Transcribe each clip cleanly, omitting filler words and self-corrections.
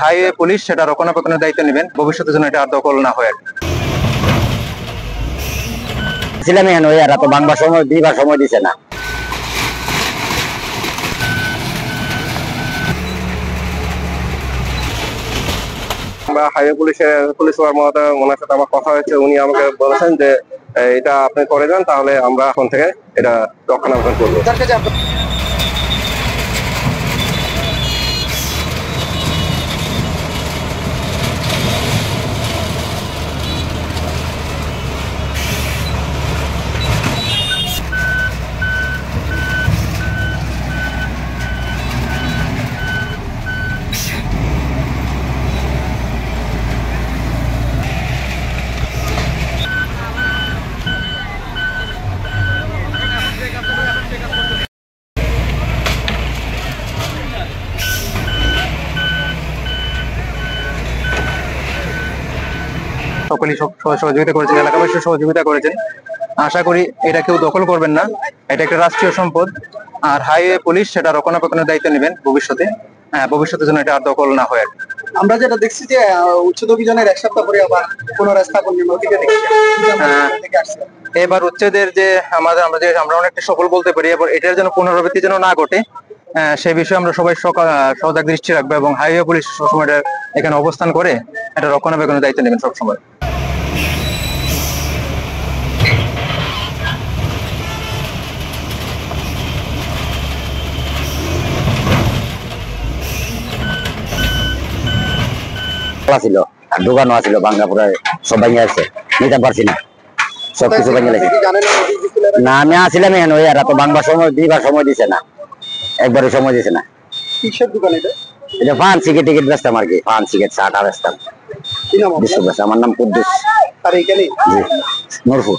Highway police সেটা রক্ষণাবেক্ষণের দায়িত্ব নেবেন, ভবিষ্যতের জন্য এটা আর দখল না হয়। ছিলাম এখানে, ওই আর তো বাংলা সময় দিবার সময় দিছে না। আমরা হাইওয়ে পুলিশ সুপার মহোদয়, ওনার সাথে আমার কথা হয়েছে। উনি আমাকে বলেছেন যে এটা আপনি করে যান, তাহলে আমরা এখন থেকে এটা রক্ষণাবেক্ষণ করবো। সকলেই সহযোগিতা করেছেন, এলাকাবাসী সহযোগিতা করেছেন। আশা করি এটা কেউ দখল করবেন না, এটা একটা রাষ্ট্রীয় সম্পদ। আর হাইওয়ে পুলিশ সেটা রক্ষণাবেক্ষণের দায়িত্ব নেবেন ভবিষ্যতের জন্য এটা আর দখল না হয়। আমরা যেটা দেখছি যে উচ্ছেদ অভিযানের এক সপ্তাহ পরে আবার পুনরাস্থাপন নদীতে এবার উচ্ছেদের যে আমরা অনেকটা সফল বলতে পারি, এবার এটার যেন পুনরাবৃত্তি যেন না ঘটে, সে বিষয়ে আমরা সবাই সজাগ দৃষ্টি রাখবো এবং হাইওয়ে পুলিশ সবসময় এখানে অবস্থান করে এটা রক্ষণাবেক্ষণের দায়িত্ব নেবেন সবসময়। ছিল আর দোকানও আছিল, বাংলাপুরে সব ভেঙে আছে, নিতে পারছি না, সবকিছু ভেঙে গেছে। না, আমি আসছিলাম এখানে, ওই আর তো বাংলা সময় দিবার সময় দিছে না, একবারও সময় দিছে না। কিসের দোকান এটা? এটা পান টিকিট বেচতাম আর কি, পান সিগারেট চাটা বেচতাম। আমার নাম কুদ্দুস। আর এইখানে জি, নূরপুর।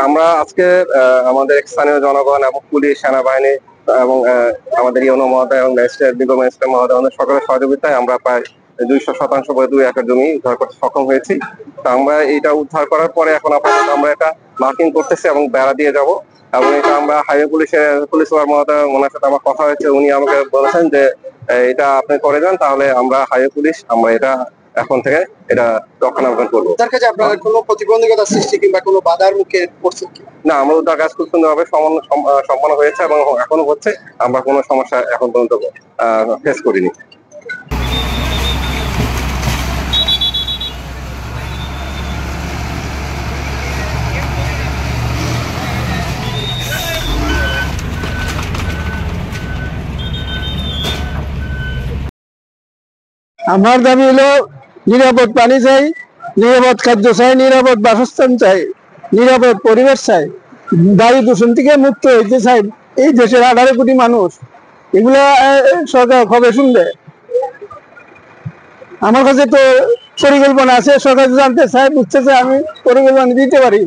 আমরা আজকে আমাদের স্থানীয় জনগণ এবং পুলিশ, সেনাবাহিনী এবং আমাদের ইউনো মহোদয় এবং বিগত ম্যাজিস্ট্রেট মহোদয়, আমাদের সকলের সহযোগিতায় আমরা প্রায় 200% করে 2 একর জমি উদ্ধার করতে সক্ষম হয়েছি। তো আমরা এটা উদ্ধার করার পরে এখন আপাতত আমরা এটা মার্কিং করতেছি এবং বেড়া দিয়ে যাব। এবং এটা আমরা হাইওয়ে পুলিশ সুপার মহোদয়, ওনার সাথে আমার কথা হয়েছে। উনি আমাকে বলেছেন যে এটা আপনি করে যান, তাহলে আমরা হাইওয়ে পুলিশ আমরা এটা এখন থেকে এটা রক্ষণাবেক্ষণ করবো। তার কাছে আপনারা কোনো প্রতিবন্ধকতা সৃষ্টি কিংবা কোনো বাধার মুখে পড়ছেন কি? না, আমরা উদ্ধার কাজ খুব সুন্দরভাবে সম্পন্ন হয়েছে এবং এখনো হচ্ছে। আমরা কোনো সমস্যা এখন পর্যন্ত ফেস করিনি। আমার দাবি হলো নিরাপদ পানি চাই, নিরাপদ খাদ্য চাই, নিরাপদ বাসস্থান চাই, নিরাপদ পরিবেশ চাই, বায়ু দূষণ থেকে মুক্ত হইতে চাই। এই দেশের 18 কোটি মানুষ, এগুলা সরকার কবে শুনবে? আমার কাছে তো পরিকল্পনা আছে, সরকার জানতে চাই, বুঝতে চাই, আমি পরিকল্পনা দিতে পারি।